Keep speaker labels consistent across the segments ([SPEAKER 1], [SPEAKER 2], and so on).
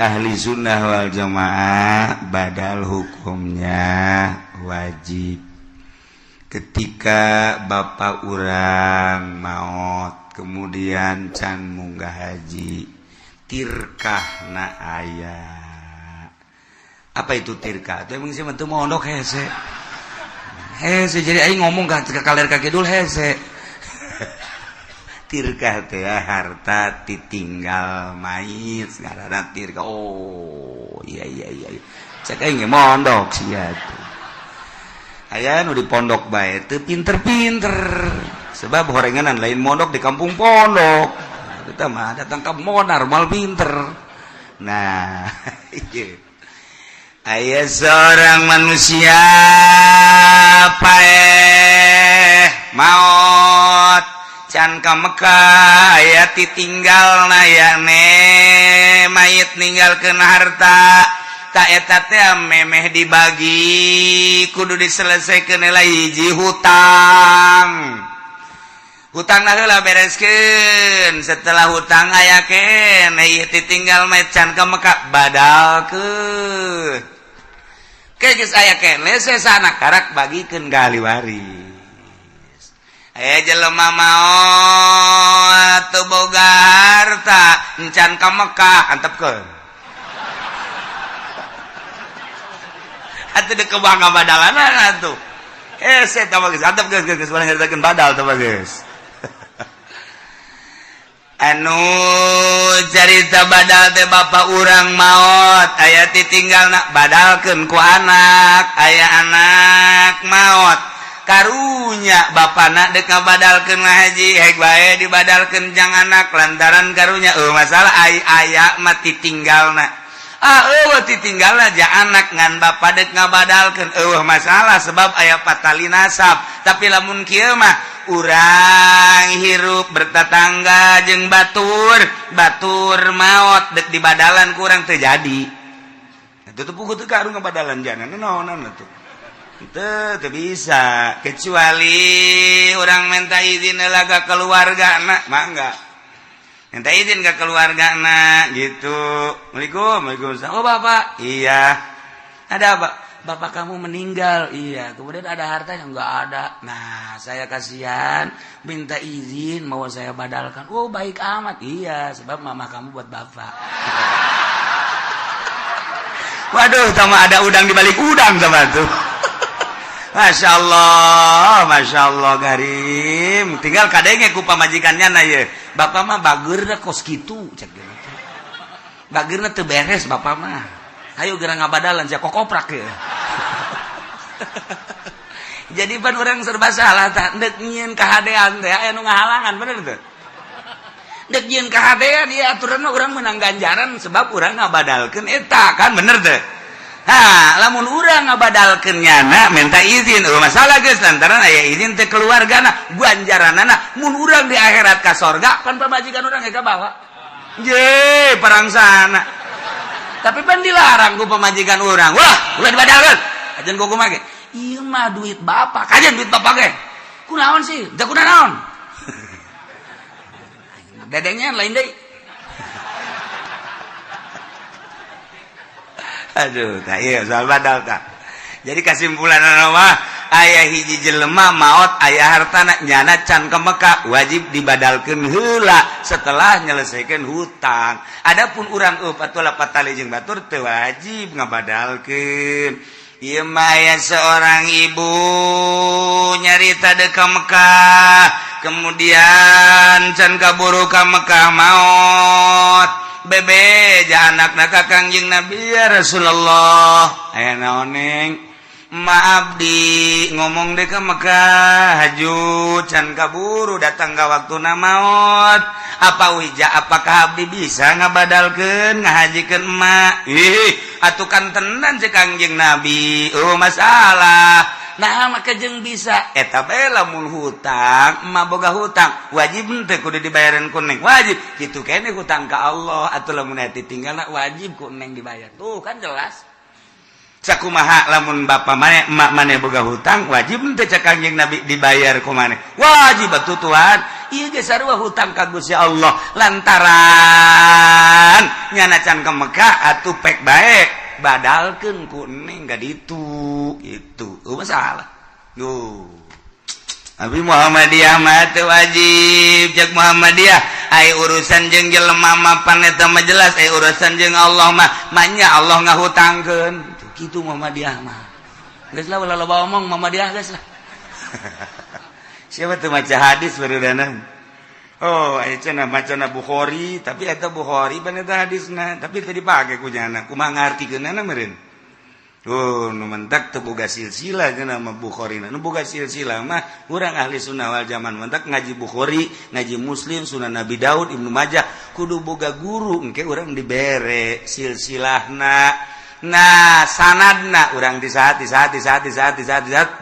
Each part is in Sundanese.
[SPEAKER 1] ahli sunnah wal jamaah badal hukumnya wajib ketika bapak urang maot kemudian can munggah haji tirkahna aya. Apa itu tirkah? Itu emang sih mentu mondok hese jadi aing ngomong ka kaler ka kidul hese tirkah teh harta ditinggal mayit ngaranna tirkah. Oh iya cek aing mondok sia tuh aya nu di pondok bae teu pinter-pinter sebab horenganan lain mondok di kampung pondok kita mah datang ke monar mal pinter. Nah aya seorang manusia maot can ka Mekah aya ditinggal nayane mayit ninggalkeun harta tak eta teh memeh dibagi kudu diselesaikeun heula hiji hutang heula bereskeun setelah hutang aya keneh ditinggal mayit can ka Mekah badalkeun geus aya keneh sesana karak bagikeun ka ahli waris. Aya jelema maot teu boga harta encan ka Mekah antepkeun. Atuh deuk kebangga badalan atuh. Saya tah geus antep geus bareng nyaritakeun badal tah geus. Anu carita badal teh bapak urang maot aya ditinggalna badalkeun ku anak aya anak maot karunya bapana dek ngabadalkeun haji hek bae dibadalkeun jang anak lantaran karunya masalah aya mah ditinggalna ditinggalna ja anak ngan bapa dek ngabadalkeun masalah sebab aya patali nasab tapi lamun kieu mah urang hirup bertetangga jeung batur maot dek dibadalan ku urang teu jadi itu teh puguh teu karu ngabadalan jana naonan atuh teu bisa kecuali orang minta izin heula ka keluargana mah enggak minta izin ke keluargana gitu. Waalaikumsalam. Oh bapak, iya. Ada apa? Bapak kamu meninggal, iya. Kemudian ada hartanya enggak ada. Nah, saya kasihan, minta izin mau saya badalkan. Oh baik amat, iya. Sebab mama kamu buat bapak. Waduh, sama ada udang di balik udang sama tuh. Masya Allah Karim. Tinggal kadenge ku pamajikannya na ye. Bapak mah bageurna kos kitu cek gitu. Bageurna teu beres bapak mah. Ayo geura ngabadalan sia kokoprak ye. Jadi pan urang serba salah tah deuk nyieun kahadean teh aya nu ngahalangan bener teu? Deuk nyieun kahadean ieu aturanna urang meunang ganjaran sebab urang ngabadalkeun eta kan bener teu? Ha, lamun urang ngabadalkeun nyana minta izin, masalah geus lantaran aya izin teh keluargana, ganjaranana mun urang di akhirat ka sorga pan pamajikan urang ka bawa. Ye, perang sana. Tapi pan dilarang ku pamajikan urang. Wah, ulah dibadalkeun. Ajeun ku kumaha ge? Ieu mah duit bapak, kajen duit bapak ge. Kunaon sih? Da kunaon? Dedengnya lain deui. Aduh, tak iya soal badal tak. Jadi kesimpulan mah aya hiji jelema maot aya hartana nyana can ka Mekah wajib dibadalkeun heula setelah nyelesaikan hutang. Adapun urang patulah patali jeung batur teu wajib ngabadalkeun. Ieu mah aya seorang ibu nyarita deuk ka Mekah, kemudian can kaburu ka Mekah maot. Bebe ja anakna ka Kangjeng Nabi ya Rasulullah aya naoneng maaf di ngomong deh ke Mekah haju can kaburu datang ka waktuna maot apa wija apakah abdi bisa ngabadalkeun ngahajikeun emak atuh kan tenan cek Kangjeng Nabi masalah nah maka jeung bisa eta bae lamun hutang emak boga hutang wajib teh kudu dibayareun ku neng wajib kitu keneh hutang ka Allah atuh lamun aya ditinggalna wajib ku neng dibayar tuh kan jelas sakumaha lamun bapa maneh emak maneh boga hutang wajib teh cek Kangjeng Nabi dibayar ku maneh wajib atuh Tuhan ieu ge sarua hutang ka Gusti Allah lantaran nyana can ka Mekah atuh pek bae badalkeun ku neng ka ditu itu masalah Abi Muhammadiyah mah teu wajib cek Muhammadiyah ai urusan jeung jelema mah paneta mah jelas ai urusan jeung Allah mah nya Allah ngahutangkeun kitu Muhammadiyah mah geus lah ulah loba omong Muhammadiyah geus lah siapa tuh maca hadis beureudanna oh aya cenah macana Bukhari tapi eta Bukhari paneta hadisna tapi teu dipake ku cenah kumaha ngartikeunana meureun nu mentak teu boga silsilah cenah mah Bukhari nu boga silsilah mah urang ahli sunnah wal jamaah mentak ngaji Bukhari ngaji Muslim Sunan Nabi Daud Ibnu Majah kudu boga guru engke urang dibere silsilahna nah sanadna urang disahat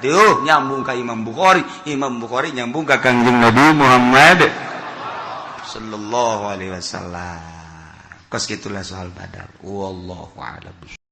[SPEAKER 1] tuh nyambung ka Imam Bukhari nyambung ka Kangjeng Nabi Muhammad sallallahu alaihi wasallam kos kitulah soal badal wallahu a'lam.